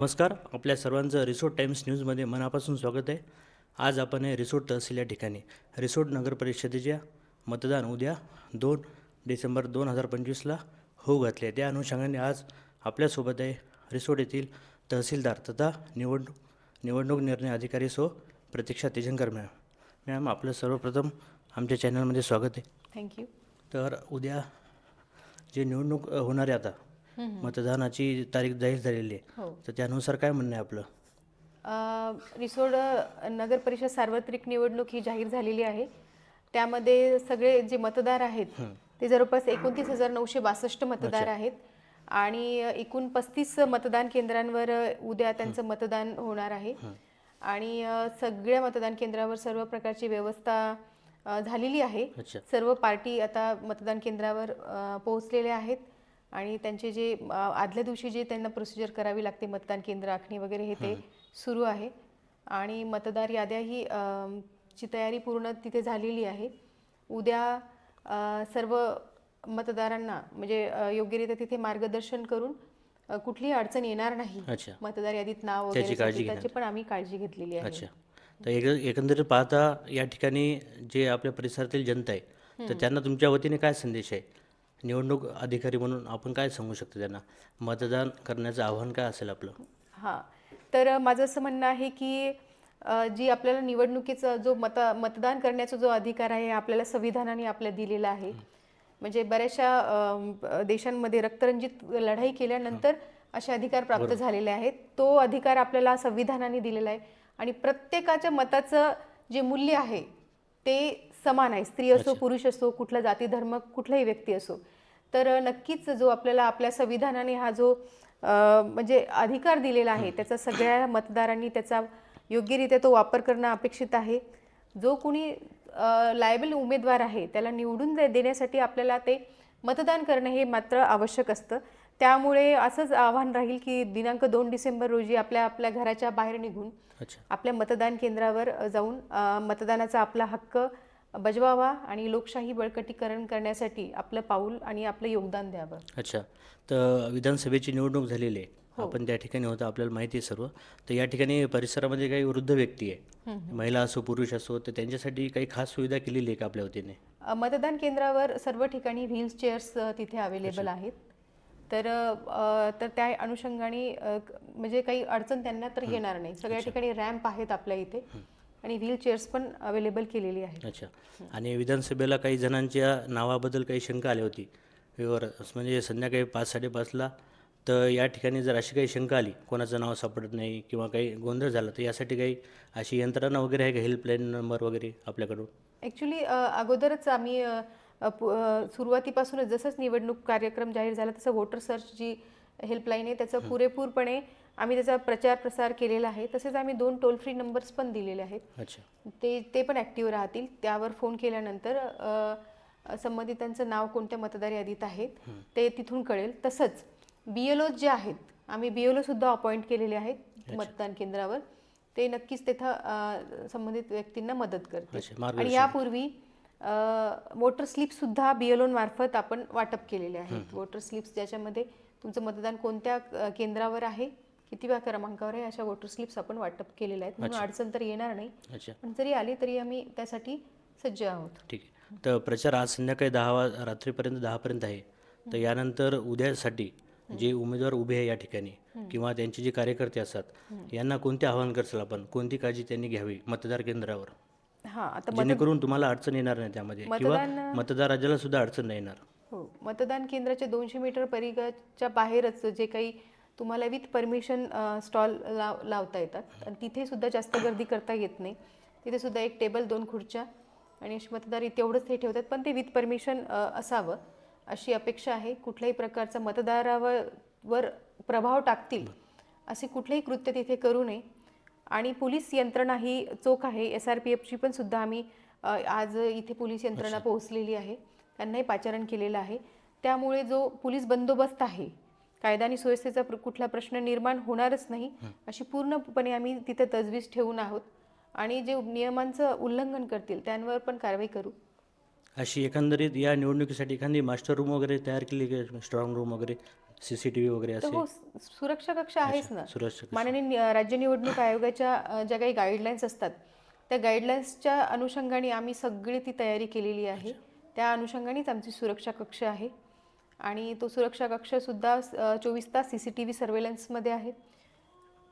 नमस्कार. आपल्या सर्वांचं रिसोड टाइम्स न्यूजमध्ये मनापासून स्वागत आहे. आज आपण आहे रिसोड तहसील या ठिकाणी रिसोड नगर परिषदेच्या मतदान उद्या 2 डिसेंबर 2025ला होऊ घातले. त्या अनुषंगाने आज आपल्यासोबत आहे रिसोड येथील तहसीलदार तथा निवडणूक निर्णय अधिकारी प्रतीक्षा तेजनकर मॅम. मॅम, आपलं सर्वप्रथम आमच्या चॅनलमध्ये स्वागत आहे. थँक्यू. तर उद्या जे निवडणूक होणार आहे आता, मतदानाची तारीख जाहीर झालेली आहे, हो. तर त्यानुसार काय म्हणणं आहे आपलं? रिसोड नगर परिषद सार्वत्रिक निवडणूक ही जाहीर झालेली आहे. त्यामध्ये सगळे जे मतदार आहेत ते जवळपास 29,962 मतदार आहेत आणि एकूण 35 मतदान केंद्रांवर उद्या त्यांचं मतदान होणार आहे. आणि सगळ्या मतदान केंद्रावर सर्व प्रकारची व्यवस्था झालेली आहे. सर्व पार्टी आता मतदान केंद्रावर पोहोचलेल्या आहेत आणि त्यांचे जे आदल्या दिवशी जे त्यांना प्रोसिजर करावी लागते, मतदान केंद्र आखणी वगैरे, हे ते सुरू आहे. आणि मतदार याद्याही ची तयारी पूर्ण तिथे झालेली आहे. उद्या सर्व मतदारांना म्हणजे योग्यरित्या तिथे मार्गदर्शन करून कुठलीही अडचण येणार नाही. मतदार यादीत नाव वगैरे त्याची पण आम्ही काळजी घेतलेली आहे. तर एकंदरीत पाहता या ठिकाणी जे आपल्या परिसरातील जनता आहे, तर त्यांना तुमच्या वतीने काय संदेश आहे? निवडणूक अधिकारी म्हणून आपण काय सांगू शकतो त्यांना? मतदान करण्याचं आव्हान काय असेल आपलं? हां, तर माझं असं म्हणणं आहे की जी आपल्याला निवडणुकीचा जो मतदान करण्याचा जो अधिकार आहे आपल्याला संविधानाने आपल्याला दिलेला आहे. म्हणजे बऱ्याचशा देशांमध्ये रक्तरंजित लढाई केल्यानंतर असे अधिकार प्राप्त झालेले आहेत. तो अधिकार आपल्याला संविधानाने दिलेला आहे आणि प्रत्येकाच्या मताचं जे मूल्य आहे ते समान आहे. स्त्री असो, पुरुष असो, कुठला जाती धर्म, कुठलाही व्यक्ती असो. तर नक्कीच जो आपल्याला आपल्या संविधानाने हा जो म्हणजे अधिकार दिलेला आहे त्याचा सगळ्या मतदारांनी त्याचा योग्यरित्या तो वापर करणं अपेक्षित आहे. जो कोणी लायबल उमेदवार आहे त्याला निवडून देण्यासाठी आपल्याला ते मतदान करणं हे मात्र आवश्यक असतं. त्यामुळे असंच आव्हान राहील की दिनांक 2 डिसेंबर रोजी आपल्या घराच्या बाहेर निघून आपल्या मतदान केंद्रावर जाऊन मतदानाचा आपला हक्क बजवावा आणि लोकशाही बळकटीकरण करण्यासाठी आपलं पाऊल आणि आपलं योगदान द्यावं. तर विधानसभेची निवडणूक झालेली आहे, आपण त्या ठिकाणी होता, आपल्याला माहिती आहे सर्व. तर या ठिकाणी परिसरामध्ये काही वृद्ध व्यक्ती आहे, महिला असो पुरुष असो, तर त्यांच्यासाठी काही खास सुविधा केलेली आहे का आपल्या वतीने? मतदान केंद्रावर सर्व ठिकाणी व्हील चेअर्स तिथे अवेलेबल आहेत. तर त्या अनुषंगाने म्हणजे काही अडचण त्यांना तर येणार नाही. सगळ्या ठिकाणी रॅम्प आहेत आपल्या इथे आणि व्हील चेअर्स पण अवेलेबल केलेली आहे. आणि विधानसभेला काही जणांच्या नावाबद्दल काही शंका आली होती, म्हणजे संध्याकाळी 5-5:30ला. तर या ठिकाणी जर अशी काही शंका आली, कोणाचं नाव सापडत नाही किंवा काही गोंधळ झाला, तर यासाठी काही अशी यंत्रणा वगैरे आहे का, हेल्पलाईन नंबर वगैरे आपल्याकडून? ॲक्च्युली अगोदरच आम्ही सुरुवातीपासूनच जसंच निवडणूक कार्यक्रम जाहीर झाला तसं वोटर सर्च जी हेल्पलाईन आहे त्याचा पुरेपूरपणे आम्ही त्याचा प्रचार प्रसार केलेला आहे. तसेच आम्ही 2 टोल फ्री नंबर्स पण दिलेले आहेत. ते पण ॲक्टिव्ह राहतील. त्यावर फोन केल्यानंतर संबंधितांचं नाव कोणत्या मतदार यादीत आहेत ते तिथून कळेल. तसंच BLO जे आहेत, आम्ही BLO सुद्धा अपॉइंट केलेले आहेत मतदान केंद्रावर. ते नक्कीच तिथं संबंधित व्यक्तींना मदत करतील. आणि यापूर्वी वोटर स्लिपसुद्धा BLO मार्फत आपण वाटप केलेले आहेत. वोटर स्लिप्स ज्याच्यामध्ये तुमचं मतदान कोणत्या केंद्रावर आहे, कितव्या क्रमांकावर आहे, अशा वोटर स्लिप्स आपण वाटप केलेल्या आहेत. म्हणून अडचण तर येणार नाही. पण जरी आली तरी आम्ही त्यासाठी सज्ज आहोत. ठीक आहे. तर प्रचार आज संध्याकाळी रात्रीपर्यंत 10पर्यंत आहे. तर यानंतर उद्यासाठी जे उमेदवार उभे आहे या ठिकाणी किंवा त्यांचे जे कार्यकर्ते असतात, यांना कोणते आवाहन करसाल आपण? कोणती काळजी त्यांनी घ्यावी मतदार केंद्रावर, जेणेकरून तुम्हाला अडचण येणार नाही त्यामध्ये किंवा मतदार राजाला सुद्धा अडचण नाही येणार? हो, मतदान केंद्राच्या 200 मीटर परिघाच्या बाहेरच जे काही तुम्हाला विथ परमिशन स्टॉल लावता येतात आणि तिथे सुद्धा जास्त गर्दी करता येत नाही. तिथे सुद्धा एक टेबल, 2 खुर्च्या आणि मतदार तेवढंच हे ठेवतात, पण ते विथ परमिशन असावं अशी अपेक्षा आहे. कुठल्याही प्रकारचा मतदारावर प्रभाव टाकतील असे कुठलेही कृत्य तिथे करू नये. आणि पोलीस यंत्रणा ही चोख आहे. SRPFची पण सुद्धा आम्ही आज इथे पोलीस यंत्रणा पोहोचलेली आहे, त्यांनाही पाचारण केलेलं आहे. त्यामुळे जो पोलीस बंदोबस्त आहे, कायदा आणि सुव्यवस्थेचा कुठला प्रश्न निर्माण होणारच नाही अशी पूर्णपणे आम्ही तिथे तजवीज ठेवून आहोत. आणि जे नियमांचं उल्लंघन करतील त्यांवर पण कारवाई करू. अशी एकंदरीत या निवडणुकीसाठी एखादी मास्टर रूम वगैरे तयार केली, स्ट्रॉंग रूम वगैरे CCTV वगैरे तर असे? हो, सुरक्षा कक्ष आहेच ना. सुरक्षा कक्ष. माननीय राज्य निवडणूक आयोगाच्या ज्या काही गाईडलाईन्स असतात, त्या गाईडलाईन्सच्या अनुषंगाने आम्ही सगळी ती तयारी केलेली आहे. त्या अनुषंगानेच आमची सुरक्षा कक्ष आहे आणि तो सुरक्षा कक्षसुद्धा 24 तास CCTV सर्वेलन्समध्ये आहे.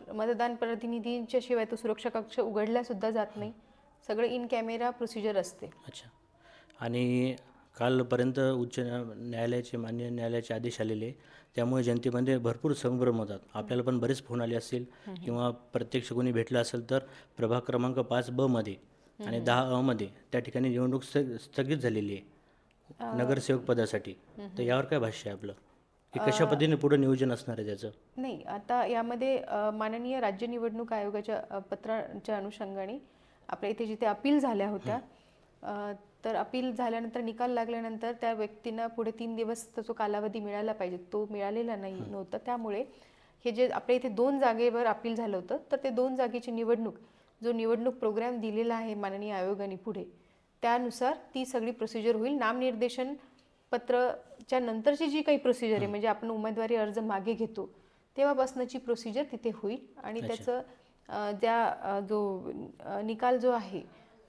मतदान प्रतिनिधींच्या शिवाय तो सुरक्षा कक्ष उघडलासुद्धा जात नाही. सगळं इन कॅमेरा प्रोसिजर असते. अच्छा. आणि कालपर्यंत न्यायालयाचे मान्य न्यायालयाचे आदेश आलेले, त्यामुळे जनतेमध्ये भरपूर संभ्रम होतात. आपल्याला पण बरेच फोन आले असतील किंवा प्रत्यक्ष कोणी भेटलं असेल तर प्रभाग क्रमांक 5B मध्ये आणि 10A मध्ये त्या ठिकाणी निवडणूक स्थगित झालेली आहे नगरसेवक पदासाठी. तर यावर काय भाष्य आहे आपलं, की कशा पद्धतीने पुढे नियोजन असणार आहे त्याचं? नाही, आता यामध्ये माननीय राज्य निवडणूक आयोगाच्या पत्राच्या अनुषंगाने आपल्या इथे जिथे अपील झाल्या होत्या, तर अपील झाल्यानंतर निकाल लागल्यानंतर त्या व्यक्तींना पुढे 3 दिवसचा जो कालावधी मिळाला पाहिजे तो मिळालेला नव्हता. त्यामुळे हे जे आपल्या इथे 2 जागेवर अपील झालं होतं, तर ते 2 जागेची जो निवडणूक प्रोग्राम दिलेला आहे माननीय आयोगाने पुढे, त्यानुसार ती सगळी प्रोसिजर होईल. नामनिर्देशन पत्रच्या नंतरची जी काही प्रोसिजर आहे, म्हणजे आपण उमेदवारी अर्ज मागे घेतो तेव्हापासूनची प्रोसिजर तिथे होईल आणि त्याचं जो निकाल जो आहे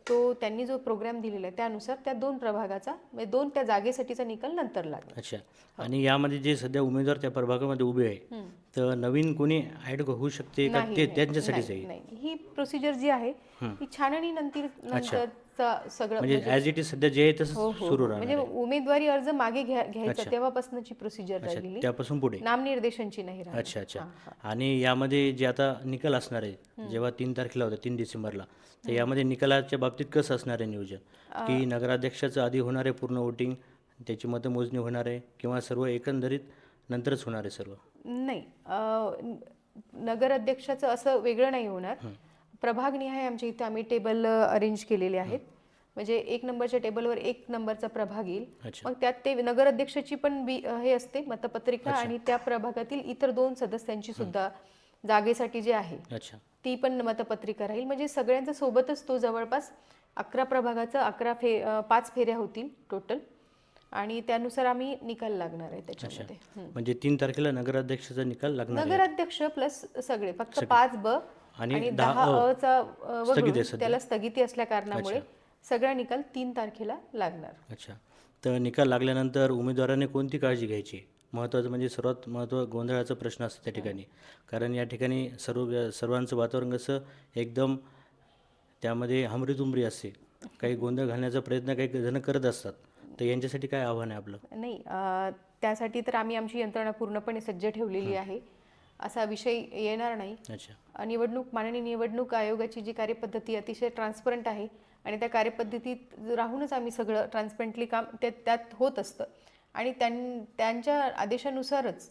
तो त्यांनी जो प्रोग्राम दिलेला आहे त्यानुसार त्या 2 प्रभागाचा म्हणजे 2 त्या जागेसाठीचा निकाल नंतर लागेल. अच्छा. आणि यामध्ये जे सध्या उमेदवार त्या प्रभागामध्ये उभे आहे, तर नवीन कोणी ॲड होऊ शकते का, ते त्यांच्यासाठीच आहे? नाही, ही प्रोसिजर जी आहे ही छाननी नंतरचा सगळं म्हणजे ॲज इट इज सध्या जे आहे तसं सुरू राहणार म्हणजे उमेदवारी अर्ज मागे घ्यायचा तेव्हापासूनची प्रोसिजर राहिलेली, त्यापासून पुढे? नामनिर्देशनची नाही राहिली. अच्छा अच्छा. आणि यामध्ये जे आता निकाल असणार आहे, जेव्हा 3 तारखेला होता 3 डिसेंबरला, तर यामध्ये निकालाच्या बाबतीत कसं असणार आहे नियोजन, की नगराध्यक्षाचं आधी होणार आहे पूर्ण वोटिंग, त्याची मतमोजणी होणार आहे किंवा सर्व एकंदरीत नंतरच होणार आहे सर्व? नाही, नगर अध्यक्षाचं असं वेगळं नाही होणार. प्रभागनिहाय आमच्या इथे आम्ही टेबल अरेंज केलेले आहेत. म्हणजे 1 नंबरच्या टेबलवर 1 नंबरचा प्रभाग येईल. मग त्यात ते नगर अध्यक्षाची पण हे असते मतपत्रिका आणि त्या प्रभागातील इतर 2 सदस्यांची सुद्धा जागेसाठी जे आहे ती पण मतपत्रिका राहील. म्हणजे सगळ्यांचा सोबतच तो जवळपास 11 प्रभागाचा 5 फेऱ्या होतील टोटल आणि त्यानुसार आम्ही निकाल लागणार आहे त्याच्यामध्ये. म्हणजे 3 तारखेला नगराध्यक्षाचा निकाल लागणार आहे? नगराध्यक्ष प्लस सगळे, फक्त 5B आणि 10A चा वगळून त्याला स्थगिती असल्या कारणामुळे सगळा निकाल 3 तारखेला लागणार. अच्छा. तर निकाल लागल्यानंतर उमेदवाराने कोणती काळजी घ्यायची? महत्त्वाचं म्हणजे सर्वात गोंधळाचा प्रश्न असतो त्या ठिकाणी, कारण या ठिकाणी सर्वांचं वातावरण कसं एकदम त्यामध्ये हमरीतुमरी असते. काही गोंधळ घालण्याचा प्रयत्न काही जण करत असतात, तर यांच्यासाठी काय आव्हान आहे आपलं? नाही, त्यासाठी तर आम्ही आमची यंत्रणा पूर्णपणे सज्ज ठेवलेली आहे, असा विषय येणार नाही. अच्छा. माननीय निवडणूक आयोगाची जी कार्यपद्धती अतिशय ट्रान्सपरंट आहे आणि त्या कार्यपद्धतीत राहूनच आम्ही सगळं ट्रान्सपरंटली काम त्यात होत असतं आणि त्यांच्या आदेशानुसारच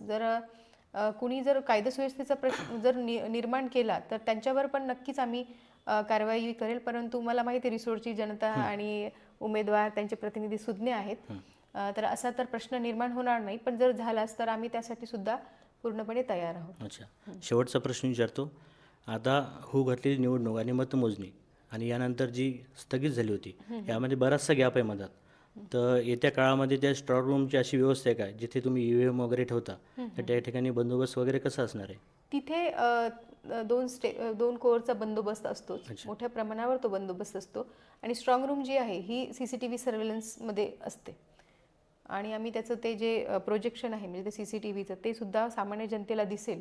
कुणी जर कायदेसुव्यवस्थेचा प्रश्न जर निर्माण केला तर त्यांच्यावर पण नक्कीच आम्ही कारवाई करेल. परंतु मला माहिती आहे रिसोडची जनता आणि उमेदवार त्यांचे प्रतिनिधी सुज्ञ आहेत, तर असा तर प्रश्न निर्माण होणार नाही. पण जर झालाच तर आम्ही त्यासाठी सुद्धा पूर्णपणे तयार आहोत. अच्छा. शेवटचा प्रश्न विचारतो. आता घातलेली निवडणूक आणि मतमोजणी आणि यानंतर जी स्थगित झाली होती, यामध्ये बराचसा गॅप आहे मधात. तर येत्या काळामध्ये त्या स्ट्रॉंग रूमची अशी व्यवस्था आहे का, जिथे तुम्ही EVM वगैरे ठेवता, तर त्या ठिकाणी बंदोबस्त वगैरे कसा असणार आहे? तिथे 2 कोअरचा बंदोबस्त असतोच, मोठ्या प्रमाणावर तो बंदोबस्त असतो आणि स्ट्रॉंग रूम जी आहे ही CCTV सर्वेलन्समध्ये असते आणि आम्ही त्याचं ते जे प्रोजेक्शन आहे म्हणजे ते CCTVचं ते सुद्धा सामान्य जनतेला दिसेल,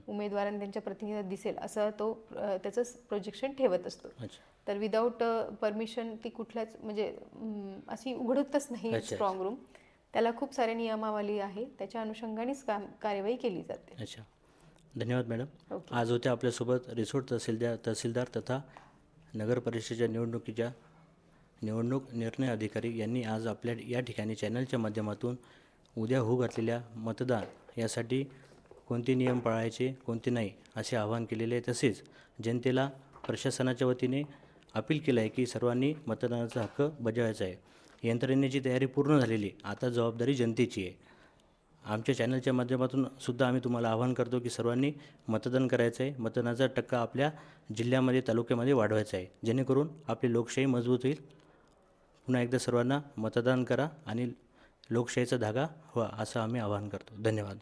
उमेदवारांना त्यांच्या प्रतिनिधीला दिसेल असं तो त्याचं प्रोजेक्शन ठेवत असतो. तर विदाऊट परमिशन ती कुठल्याच म्हणजे अशी उघडतच नाही स्ट्रॉंग रूम. त्याला खूप सारे नियमावली आहे, त्याच्या अनुषंगानेच कार्यवाही केली जाते. अच्छा. धन्यवाद मॅडम. आज होत्या आपल्यासोबत रिसोड तहसीलदार तथा नगर परिषदेच्या निवडणूक निर्णय अधिकारी यांनी आज आपल्या या ठिकाणी चॅनलच्या माध्यमातून उद्या घातलेल्या मतदान यासाठी कोणते नियम पाळायचे कोणते नाही असे आवाहन केलेले आहे. तसेच जनतेला प्रशासनाच्या वतीने अपील केलं आहे की सर्वांनी मतदानाचा हक्क बजावायचा आहे. यंत्रणेची तयारी पूर्ण झालेली, आता जबाबदारी जनतेची आहे. आमच्या चॅनलच्या माध्यमातून सुद्धा आम्ही तुम्हाला आवाहन करतो की सर्वांनी मतदान करायचं आहे. मतदानाचा टक्का आपल्या जिल्ह्यामध्ये तालुक्यामध्ये वाढवायचा आहे, जेणेकरून आपली लोकशाही मजबूत होईल. पुन्हा एकदा सर्वांना मतदान करा आणि लोकशाहीचा धागा व्हा असं आम्ही आवाहन करतो. धन्यवाद.